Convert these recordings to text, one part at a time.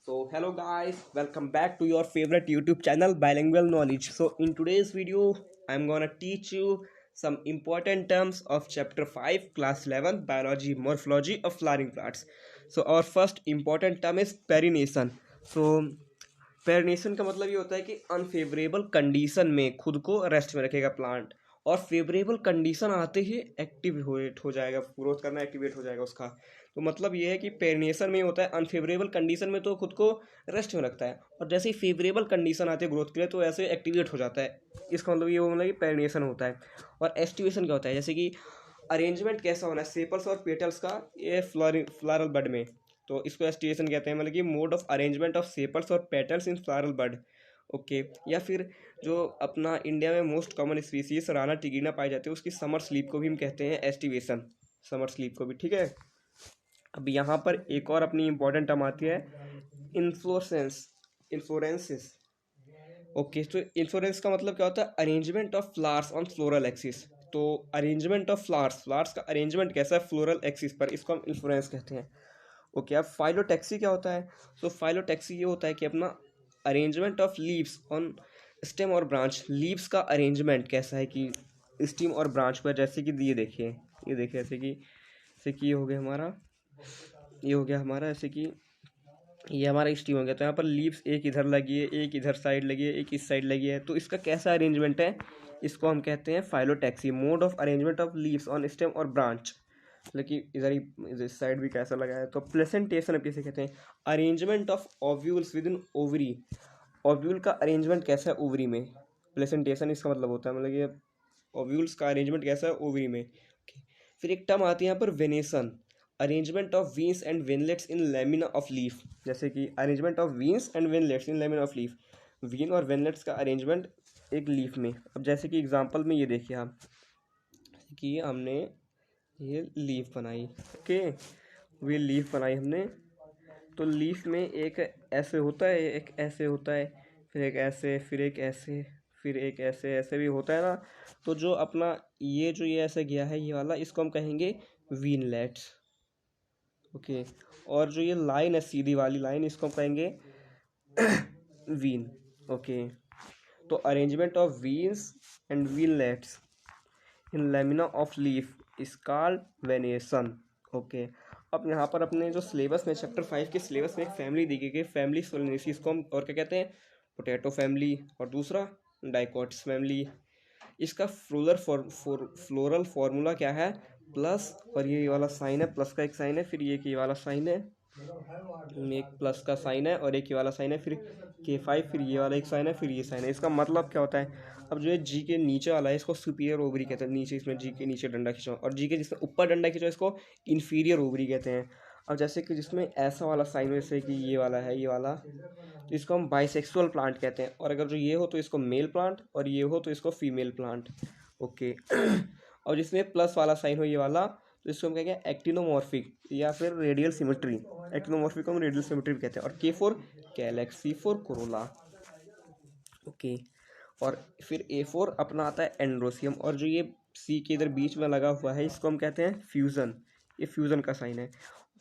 So hello guys, welcome back to your favorite YouTube channel Bilingual Knowledge. So in today's video, I'm gonna teach you some important terms of chapter 5 class 11 biology morphology of flowering plants. So our first important term is perennation. So perennation का मतलब ये होता है कि unfavourable condition में खुद को rest में रखेगा प्लांट, और फेवरेबल कंडीशन आते ही एक्टिवेट हो जाएगा, ग्रोथ करना एक्टिवेट हो जाएगा उसका। तो मतलब ये है कि पेरिनेशन में होता है अनफेवरेबल कंडीशन में तो खुद को रेस्ट में रखता है, और जैसे ही फेवरेबल कंडीशन आती है ग्रोथ के लिए तो ऐसे एक्टिवेट हो जाता है। इसका मतलब ये होना कि पेरिनेशन होता है। और एस्टिवेशन क्या होता है, जैसे कि अरेंजमेंट कैसा होना है सेपल्स और पेटल्स का ये फ्लोरल बड में, तो इसको एस्टिवेशन कहते हैं। मतलब कि mode of arrangement of sepals और पेटल्स इन फ्लोरल बड। ओके। या फिर जो अपना इंडिया में मोस्ट कॉमन स्पीसीज राना टिगिना पाई जाती है उसकी समर स्लीप को भी हम कहते हैं एस्टिवेशन, समर स्लीप को भी। ठीक है। अब यहाँ पर एक और अपनी इंपॉर्टेंट टर्म आती है इन्फ्लोरेसेंस, इन्फ्लोरेंसेस। ओके। तो इन्फ्लोरेंस का मतलब क्या होता है, arrangement of flowers on floral axis. तो अरेंजमेंट ऑफ फ्लावर्स, फ्लावर्स का अरेंजमेंट कैसा है फ्लोरल एक्सिस पर, इसको हम इन्फ्लोरेंस कहते हैं। ओके। अब फाइलोटैक्सी क्या होता है, तो फाइलोटैक्सी ये होता है कि अपना arrangement of leaves on stem और ब्रांच। लीव्स का अरेंजमेंट कैसा है कि स्टीम और ब्रांच पर, जैसे कि ये देखिए जैसे कि ये हो गया हमारा ऐसे कि ये हमारा स्टीम हो गया। तो यहाँ पर लीव्स एक इधर लगी है, एक इधर साइड लगी है, एक इस साइड लगी है, तो इसका कैसा अरेंजमेंट है, इसको हम कहते हैं phyllotaxy. Mode of arrangement of leaves on stem और ब्रांच, मतलब कि इधर ही इस साइड भी कैसा लगा है। तो प्लेसेंटेशन अब किसे कहते हैं, arrangement of ovules with in ovary. Ovule का अरेंजमेंट कैसा है ओवरी में, प्लेसेंटेशन इसका मतलब होता है। मतलब ये ओव्यूल्स का अरेंजमेंट कैसा है ओवरी में। Okay. फिर एक टर्म आती है यहाँ पर venation, arrangement of veins and veinlets in lamina of leaf. जैसे कि arrangement of veins and veinlets in lamina of leaf, vein और वेनलेट्स का अरेंजमेंट एक लीफ में। अब जैसे कि एग्जांपल में ये देखिए आप कि हमने ये लीफ बनाई। ओके। ये लीफ बनाई हमने, तो लीफ में एक ऐसे होता है, एक ऐसे होता है, फिर एक ऐसे, फिर एक ऐसे, फिर एक ऐसे, ऐसे भी होता है ना। तो जो अपना ये जो ये ऐसे गया है ये वाला, इसको हम कहेंगे वीनलेट्स। ओके। और जो ये लाइन है सीधी वाली लाइन, इसको हम कहेंगे वीन। ओके। तो arrangement of veins and veinlets in lamina of leaf is called venation. Okay. अब यहाँ पर अपने जो सिलेबस में चैप्टर 5 के सिलेबस में एक फैमिली दी गई, फैमिली सोलेनेसी, इसको हम और क्या कहते हैं, पोटैटो फैमिली, और दूसरा डाइकोट्स फैमिली। इसका फ्लोरल फार्मूला क्या है, प्लस, और ये वाला साइन है, प्लस का एक साइन है, फिर ये वाला साइन है, एक प्लस का साइन है और एक ये वाला साइन है, फिर K5, फिर ये वाला एक साइन है, फिर ये साइन है। इसका मतलब क्या होता है, अब जो है जी के नीचे वाला है इसको सुपीरियर ओवरी कहते हैं, नीचे इसमें जी के नीचे डंडा खिंचाओ, और जी के जिसमें ऊपर डंडा खिंचाओ इसको इन्फीरियर ओवरी कहते हैं। अब जैसे कि जिसमें ऐसा वाला साइन हो, जैसे कि ये वाला है, ये वाला, तो इसको हम बाइसेक्सुअल प्लांट कहते हैं। और अगर जो ये हो तो इसको मेल प्लांट, और ये हो तो इसको फीमेल प्लांट। ओके। और जिसमें प्लस वाला साइन हो ये वाला, तो इसको हम कहेंगे एक्टिनोमॉर्फिक या फिर रेडियल सिमेट्री। एक्टिनोमॉर्फिक को हम रेडियल सिमेट्री भी कहते हैं। और K4 calyx, C4 Corolla. Okay. और फिर A4 अपना आता है एंड्रोसियम, और जो ये C के इधर बीच में लगा हुआ है इसको हम कहते हैं फ्यूज़न, ये फ्यूज़न का साइन है।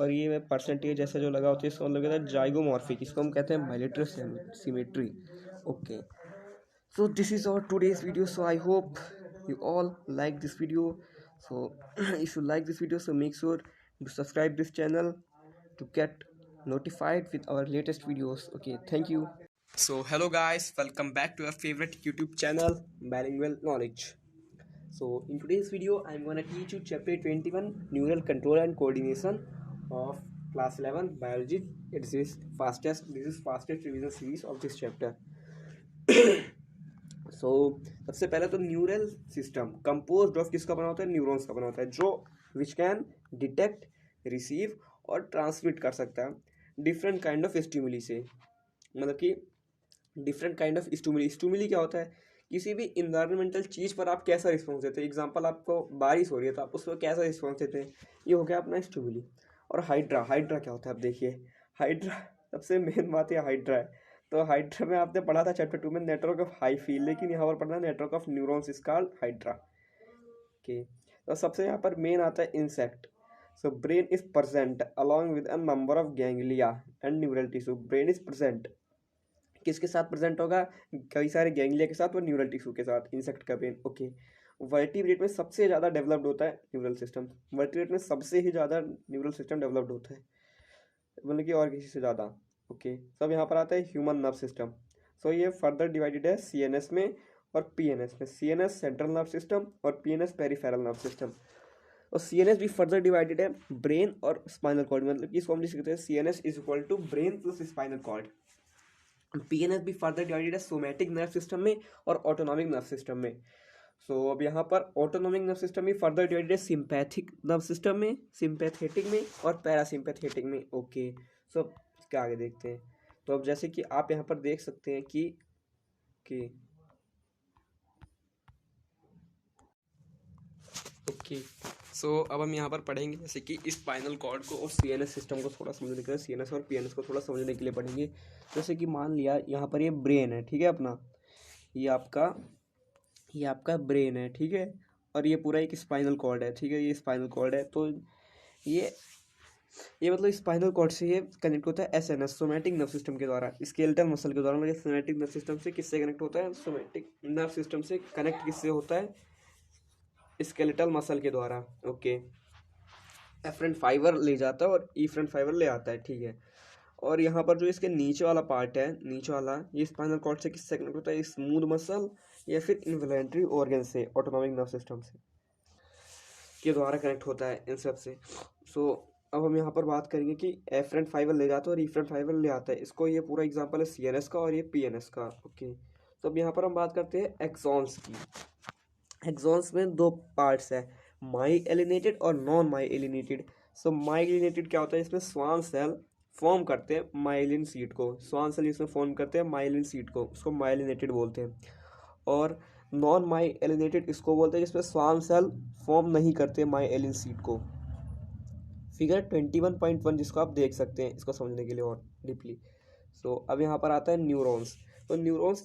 और ये परसेंटेज जैसा जो लगा होता है इसको मतलब कहते हैं जाइगोमॉर्फिक, इसको हम कहते हैं bilateral symmetry. Okay. So this is our today's video, so I hope you all like this video. So if you like this video, so make sure to subscribe this channel to get notified with our latest videos. Okay, thank you. So hello guys, welcome back to our favorite YouTube channel Bilingual Knowledge. So in today's video I'm going to teach you chapter 21 neural control and coordination of class 11 biology. This is fastest revision series of this chapter. सो सबसे पहले तो neural system composed of किसका बना होता है, neurons का बना होता है, जो विच कैन डिटेक्ट, रिसीव और ट्रांसमिट कर सकता है डिफरेंट काइंड ऑफ स्टिमुली से। मतलब कि different kind of stimuli, stimuli क्या होता है, किसी भी इन्वायरमेंटल चीज़ पर आप कैसा रिस्पॉन्स देते हैं। एग्जांपल आपको बारिश हो रही है तो आप उस पर कैसा रिस्पॉन्स देते हैं, ये हो गया अपना स्टिमुली। और हाइड्रा, हाइड्रा क्या होता है, आप देखिए हाइड्रा सबसे मेन बात है हाइड्रा है। तो हाइड्रा में आपने पढ़ा था चैप्टर 2 में नेटवर्क ऑफ हाइफी, लेकिन यहाँ पर पढ़ना network of neurons is called hydra. Okay. तो सबसे यहाँ पर मेन आता है insect. So brain is present along with a number of ganglia and neural tissue. Brain is present, किसके साथ प्रेजेंट होगा? कई सारे गैंग्लिया के साथ और न्यूरल टिश्यू के साथ, इंसेक्ट का ब्रेन। ओके, वर्टिब्रेट में सबसे ज़्यादा डेवलप्ड होता है न्यूरल सिस्टम। वर्टिब्रेट में सबसे ही ज़्यादा न्यूरल सिस्टम डेवलप्ड होता है, मतलब कि और किसी से ज़्यादा। ओके, सब यहाँ पर आता है ह्यूमन नर्व सिस्टम। सो ये फर्दर डिवाइडेड है सीएनएस में और पीएनएस में। सीएनएस सेंट्रल नर्व सिस्टम और पीएनएस पेरिफेरल नर्व सिस्टम। और सीएनएस भी फर्दर डिवाइडेड है ब्रेन और स्पाइनल कॉर्ड, मतलब कि इसको हम लिख सकते हैं CNS is equal to brain plus spinal cord. PNS भी फर्दर डिवाइडेड है सोमैटिक नर्व सिस्टम में और ऑटोनॉमिक नर्व सिस्टम में। सो अब यहाँ पर ऑटोनॉमिक नर्व सिस्टम भी फर्दर डिवाइडेड है सिंपैथिक नर्व सिस्टम में, सिंपैथेटिक में और पैरासिम्पैथेटिक में। ओके, सो इसके आगे देखते हैं। तो अब जैसे कि आप यहाँ पर देख सकते हैं कि ओके, सो अब हम यहाँ पर पढ़ेंगे जैसे कि स्पाइनल कॉर्ड को और सीएनएस सिस्टम को थोड़ा समझने के लिए, सीएनएस और पीएनएस को थोड़ा समझने के लिए पढ़ेंगे। जैसे कि मान लिया यहाँ पर ये ब्रेन है, ठीक है अपना, ये आपका ब्रेन है, ठीक है, और ये पूरा एक स्पाइनल कॉर्ड है, ठीक है, ये स्पाइनल कॉर्ड है। तो ये मतलब स्पाइनल कॉर्ड से ये कनेक्ट होता है एसएनएस सोमैटिक नर्व सिस्टम के द्वारा, स्केलेटल मसल के द्वारा। मतलब सोमैटिक नर्व सिस्टम से किससे कनेक्ट होता है? सोमैटिक नर्व सिस्टम से कनेक्ट किससे होता है? स्केलेटल मसल के द्वारा। ओके, एफरेंट फाइबर ले जाता है और इफरेंट फाइबर ले आता है, ठीक है। और यहाँ पर जो इसके नीचे वाला पार्ट है, नीचे वाला, ये स्पाइनल कॉर्ड से किससे कनेक्ट होता है? स्मूथ मसल या फिर इन्वॉल्यूंटरी ऑर्गन से, ऑटोनॉमिक नर्व सिस्टम से के द्वारा कनेक्ट होता है इन सब से। सो अब हम यहाँ पर बात करेंगे कि एफरेंट फाइबर ले जाता है और इफरेंट फाइबर ले आता है। इसको ये पूरा एग्जांपल है सीएनएस का और ये पीएनएस का। ओके, तो अब यहाँ पर हम बात करते हैं एक्सॉन्स की। एक्सॉन्स में दो पार्ट्स है, माइलिनेटेड और नॉन माइलिनेटेड। सो माइलिनेटेड क्या होता है? इसमें स्वान सेल फॉर्म करते हैं माइलिन सीट को, स्वान सेल इसमें फॉर्म करते हैं माइलिन सीट को, उसको माइलिनेटेड बोलते हैं। और नॉन माइलिनेटेड इसको बोलते हैं जिसमें स्वान सेल फॉर्म नहीं करते माइलिन सीट को। फिगर 21.1 जिसको आप देख सकते हैं इसको समझने के लिए और डीपली। सो अब यहाँ पर आता है न्यूरॉन्स। तो न्यूरॉन्स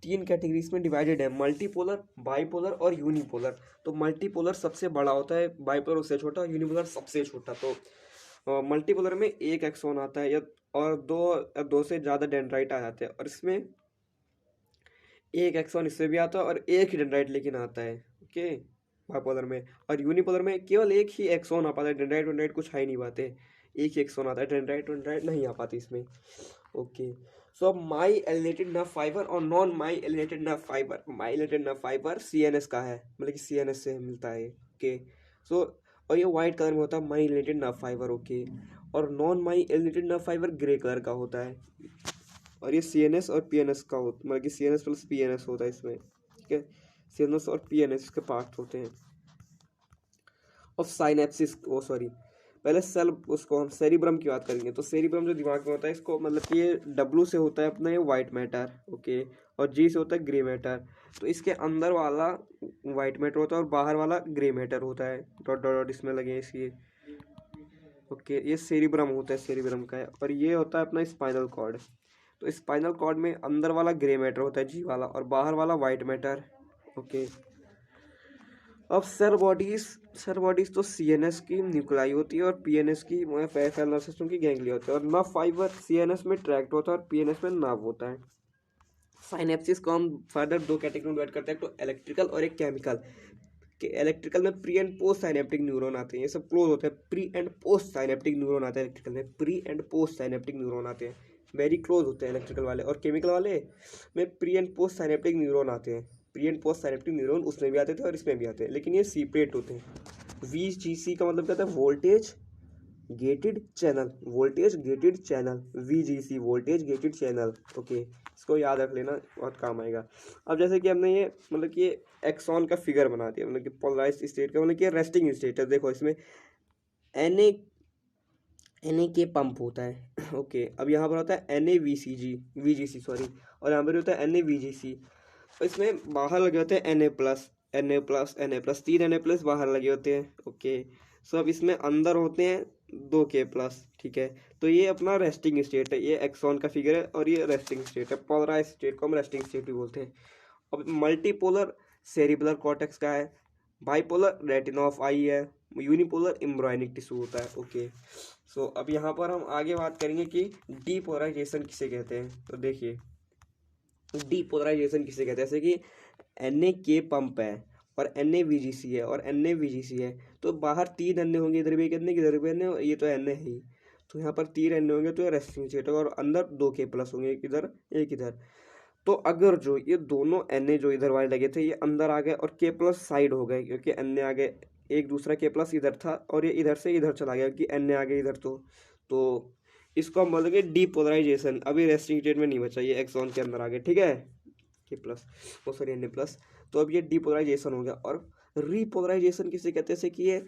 3 कैटेगरीज में डिवाइडेड है, मल्टीपोलर, बाइपोलर और यूनिपोलर। तो मल्टीपोलर सबसे बड़ा होता है, बाइपोलर उससे छोटा, यूनिपोलर सबसे छोटा। तो मल्टीपोलर में एक एक्सॉन आता है या और दो से ज़्यादा डेंड्राइट आ जाते हैं, और इसमें एक एक्सॉन इससे भी आता है और एक ही डेंड्राइट लेकिन आता है। ओके, बाइपोलर में। और यूनिपोलर में केवल एक ही एक्सॉन आ पाता है, डेंड्राइट कुछ आ ही नहीं पाते, एक ही एक्सॉन आता है, डेंड्राइट नहीं आ पाती इसमें। ओके, सो अब माई एलिनेटेड नर्व फाइबर और non myelinated nerve fibre. माई एलिनेटेड नर्व फाइबर सीएनएस का है, मतलब कि सीएनएस से मिलता है। ओके, सो और ये व्हाइट कलर में होता है myelinated nerve fibre. Okay, और non myelinated nerve fibre grey colour का होता है, और ये सीएनएस और पीएनएस का होता, मतलब कि सीएनएस प्लस पीएनएस होता है इसमें, ठीक है। सीएनएस और पीएनएस इसके पार्ट होते हैं। ऑफ साइनेप्सिस, ओ सॉरी, पहले सेल, उसको हम सेरिब्रम की बात करेंगे। तो सेरिब्रम जो दिमाग में होता है, इसको मतलब कि ये डब्ल्यू से होता है अपना ये वाइट मैटर, ओके, और जी से होता है ग्रे मैटर। तो इसके अंदर वाला वाइट मैटर होता है और बाहर वाला ग्रे मैटर होता है, डॉट डॉट डॉट इसमें लगे इसलिए। ओके, ये सेरिब्रम होता है, सेरिब्रम का है। और ये होता है अपना स्पाइनल कॉर्ड। तो स्पाइनल कॉर्ड में अंदर वाला ग्रे मैटर होता है जी वाला, और बाहर वाला वाइट मैटर। ओके, अब सेल बॉडीज तो सीएनएस की न्यूक्लाई होती है और पीएनएस की पेरिफेरल नर्व सिस्टम की गैंग्लिया होती है। और नर्व फाइबर सीएनएस में ट्रैक्ट होता है और पीएनएस में नर्व होता है। साइनेप्सिस को हम फर्दर दो कैटेगरी में डिवाइड करते हैं, तो इलेक्ट्रिकल और एक केमिकल। कि इलेक्ट्रिकल में pre and post synaptic neuron आते हैं, ये सब क्लोज होते हैं। Pre and post synaptic neuron आते हैं इलेक्ट्रिकल में, pre and post synaptic neuron आते हैं, वेरी क्लोज होते हैं इलेक्ट्रिकल वाले। और केमिकल वाले में pre and post synaptic neuron आते हैं, pre and post synaptic neuron उसमें भी आते थे और इसमें भी आते हैं, लेकिन ये सेपरेट होते हैं। VGC का मतलब क्या होता है? Voltage gated channel, voltage gated channel, VGC voltage gated channel. Okay, इसको याद रख लेना, बहुत काम आएगा। अब जैसे कि हमने ये मतलब कि एक्सॉन का फिगर बना दिया, मतलब कि पोलराइज्ड स्टेट का, मतलब कि रेस्टिंग स्टेट है। देखो इसमें Na के पंप होता है। ओके, अब यहाँ पर होता है VGC सॉरी, और यहाँ पर होता है NaVGC। और इसमें बाहर लगे होते हैं Na+, 3 Na+ बाहर लगे होते हैं। ओके, सो अब इसमें अंदर होते हैं 2 K+, ठीक है। तो ये अपना रेस्टिंग स्टेट है, ये एक्सॉन का फिगर है और ये रेस्टिंग स्टेट है। पोलराइज्ड स्टेट को हम रेस्टिंग स्टेट भी बोलते हैं। अब मल्टीपोलर सेरिब्रल कॉर्टेक्स का है, बाइपोलर रेटिना ऑफ आई है, यूनिपोलर एम्ब्रायोनिक टिश्यू होता है। ओके, सो अब यहाँ पर हम आगे बात करेंगे कि डीपोलराइजेशन किसे कहते हैं। तो देखिए डीपोलराइजेशन किसे कहते हैं, जैसे कि Na पंप है और NaVGC है और NaVGC है, तो बाहर 3 Na होंगे, इधर भी एक Na इधर भी Na, ये तो Na है ही, तो यहाँ पर 3 Na होंगे, तो ये रेस्टिंग स्टेट होगा और अंदर 2K+ होंगे, एक इधर एक इधर। तो अगर जो ये दोनों Na जो इधर वाले लगे थे ये अंदर आ गए और K+ साइड हो गए, क्योंकि Na आ गए, एक दूसरा K+ इधर था और ये इधर से इधर चला गया क्योंकि Na आ गए इधर, तो इसको हम बोलेंगे डीपोलराइजेशन। अभी रेस्टिंग स्टेट में नहीं बचा, ये एक्सॉन के अंदर आ गए, ठीक है, K+, वो सॉरी Na+। तो अब ये डीपोलराइजेशन हो गया। और रीपोलराइजेशन किसे कहते हैं, जैसे कि ये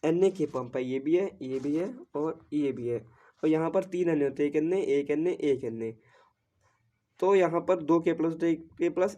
Na पंप है, ये भी है, ये भी है और ये भी है, और यहाँ पर 3 Na होते हैं, एक Na एक Na एक Na, तो यहाँ पर 2K+,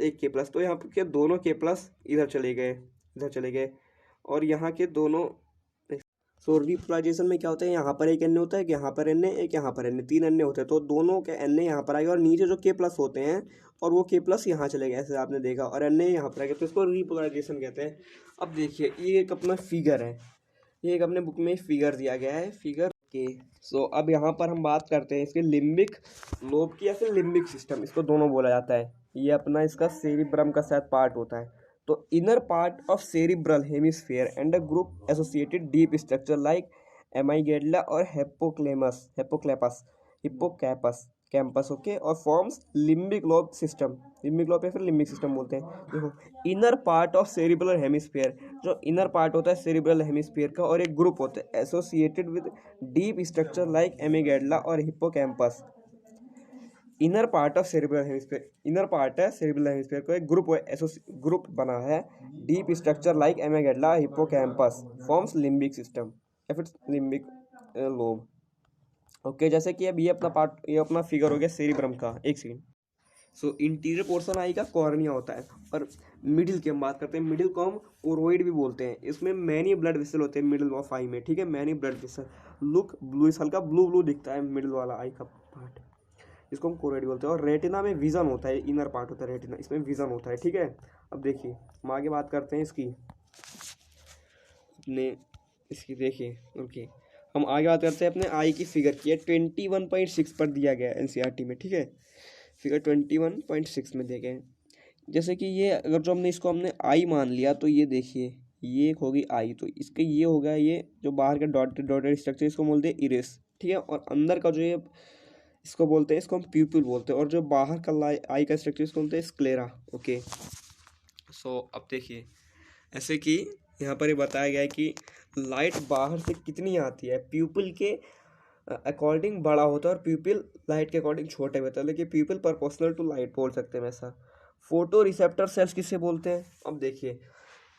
एक K+, तो यहाँ के दोनों K+ इधर चले गए, इधर चले गए, और यहाँ के दोनों। सो रिपोलराइजेशन में क्या होता है, यहाँ पर एक Na होता है, यहाँ पर Na, एक यहाँ पर Na, 3 Na होते हैं, तो दोनों के Na यहाँ पर आएगा और नीचे जो K+ होते हैं और वो K+ यहाँ चले गए, ऐसे आपने देखा, और Na यहाँ पर आ गया, तो इसको रिपोलराइजेशन कहते हैं। अब देखिए ये एक अपना फिगर है, ये एक अपने बुक में फिगर दिया गया है, फिगर के। सो अब यहाँ पर हम बात करते हैं इसके लिम्बिक लोब की या फिर लिम्बिक सिस्टम, इसको दोनों बोला जाता है। ये अपना इसका सेरिब्रम का शायद पार्ट होता है। तो inner part of cerebral hemisphere and a group associated deep structure like amygdala और हिप्पोकैपस कैंपस, ओके, और forms limbic lobe system, limbic lobe या फिर लिम्बिक सिस्टम बोलते हैं। देखो inner part of cerebral hemisphere, जो इनर पार्ट होता है सेरिब्रल हेमिस्फीयर का, और एक ग्रुप होता है associated with deep structure like amygdala और hippocampus. Inner part of cerebral hemisphere, inner part है सेरिब्रल हेमिस्फीयर को, एक ग्रुप बना है, deep structure like amygdala hippocampus forms limbic system या फिर लिम्बिक लोब। ओके, जैसे कि अब ये अपना पार्ट, ये अपना फिगर हो गया सेरिब्रम का। एक सेकंड। सो इंटीरियर पोर्शन आएगा कॉर्निया होता है, और मिडिल की हम बात करते हैं, मिडिल को हम ओरोइड भी बोलते हैं। इसमें मैनी ब्लड वेसल होते हैं मिडिल ऑफ आई में, ठीक है, many blood vessel. Look blue, हल्का ब्लू ब्लू दिखता है मिडिल वाला आई का पार्ट, इसको हम कोरोइड बोलते हैं। और रेटिना में विजन होता है, इनर पार्ट होता है रेटिना, इसमें विजन होता है, ठीक है। अब देखिए हम आगे बात करते हैं इसकी, अपने इसकी देखिए, ओके, हम आगे बात करते हैं अपने आई की फिगर की, 21.6 पर दिया गया है NCERT में, ठीक है, फिगर 21.6 में देखे। जैसे कि ये अगर जो हमने इसको हमने आई मान लिया, तो ये देखिए ये एक होगी आई, तो इसके ये हो गया, ये जो बाहर का डॉटेड स्ट्रक्चर इसको बोलते हैं इरिस, ठीक है, और अंदर का जो ये इसको बोलते हैं, इसको हम प्यूपिल बोलते हैं, और जो बाहर का आई का स्ट्रक्चर इसको बोलते हैं स्क्लेरा। ओके, सो अब देखिए ऐसे कि यहाँ पर ये बताया गया है कि लाइट बाहर से कितनी आती है, प्यूपिल के अकॉर्डिंग बड़ा होता है और प्यूपिल लाइट के अकॉर्डिंग छोटे होता है, लेकिन प्यूपिल प्रोपोर्शनल टू लाइट बोल सकते हैं ऐसा। फोटो रिसेप्टर सेल्स किससे बोलते हैं, अब देखिए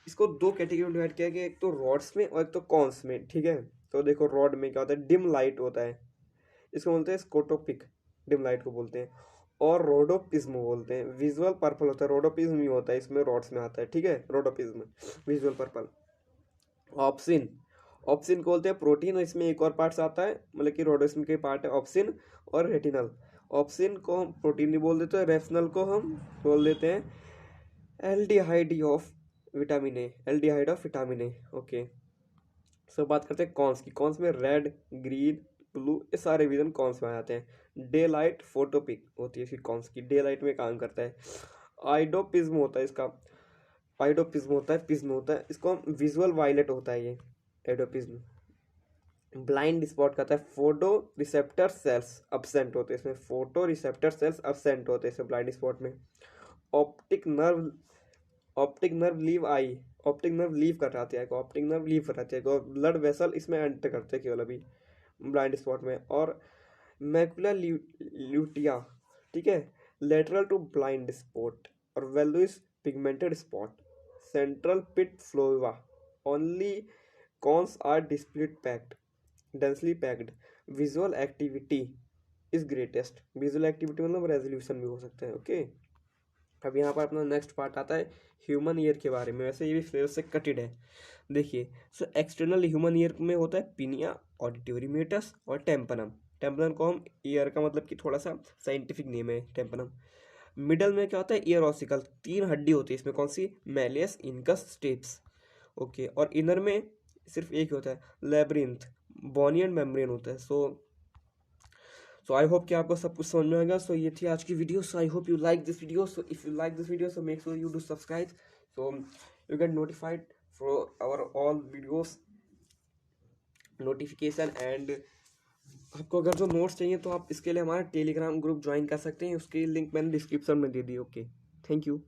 इसको 2 कैटेगरी में डिवाइड किया गया, एक तो रॉड्स में और एक तो कॉन्स में, ठीक है। तो देखो रॉड में क्या होता है, डिम लाइट होता है, इसको बोलते हैं स्कोटोपिक, डिम लाइट को बोलते हैं, और रोडोपिज्म बोलते हैं, विजुअल पर्पल होता है, रोडोपिज्म ही होता है, इसमें रॉड्स में आता है, ठीक है, रोडोपिज्म विजुअल पर्पल। ऑप्सिन, ऑप्सिन को बोलते हैं प्रोटीन, और इसमें एक और पार्ट्स आता है, मतलब कि रोडोपिज्म के पार्ट है ऑप्सिन और रेटिनल। ऑप्सिन को हम प्रोटीन भी बोल देते हैं, रेफनल को हम बोल देते हैं aldehyde of vitamin A, aldehyde of vitamin A. Okay, so बात करते हैं कॉन्स की। कॉन्स में रेड, ग्रीन, ब्लू, ये सारे विजन कॉन्स में आ जाते हैं। डे लाइट फोटोपिक होती है इसकी, कॉन्स की डे लाइट में काम करता है। आइडोपिज्म होता है इसका, आइडोपिज्म होता है, पिज्म होता है, इसको हम विजुअल वायलेट होता है ये आइडोपिज्म। ब्लाइंड स्पॉट कहता है, फोटो रिसेप्टर सेल्स अब्सेंट होते हैं इसमें, फोटो रिसेप्टर सेल्स अब्सेंट होते हैं इसमें ब्लाइंड स्पॉट में। Optic nerve, optic nerve leave I, optic nerve leave कर जाती है, ऑप्टिक नर्व लीव कर जाती है, और ब्लड वेसल इसमें एंटर करते हैं केवल अभी ब्लाइंड स्पॉट में। और मैकुलर ल्यूटिया, ठीक है, लेटरल टू ब्लाइंड स्पॉट, और yellowish pigmented spot, central pit fovea, only cones are displayed packed, densely packed, visual activity is greatest, visual activity मतलब रेजोल्यूशन भी हो सकता है। ओके, अब यहाँ पर अपना नेक्स्ट पार्ट आता है ह्यूमन ईयर के बारे में, वैसे ये भी सिलेबस से कटेड है। देखिए सो एक्सटर्नल ह्यूमन ईयर में होता है पिनिया, ऑडिटोरी मेटस और टेम्पनम। टेम्पनम को हम ईयर का मतलब कि थोड़ा सा साइंटिफिक नेम है टेम्पनम। मिडल में क्या होता है ईयर ऑसिकल, 3 हड्डी होती है इसमें, कौन सी, मैलियस, इनकस, स्टेप्स। ओके, और इनर में सिर्फ एक ही होता है, लेब्रिंथ, बॉनी एंड मेम्ब्रेन होता है। सो आई होप कि आपको सब कुछ समझ में आएगा। सो ये थी आज की video. So I hope you like this video. So if you like this video, so make sure you do subscribe, so you get notified for our all videos notification. And आपको अगर जो नोट्स चाहिए तो आप इसके लिए हमारा Telegram group join कर सकते हैं, उसकी लिंक मैंने डिस्क्रिप्शन में दे दी। Okay, thank you.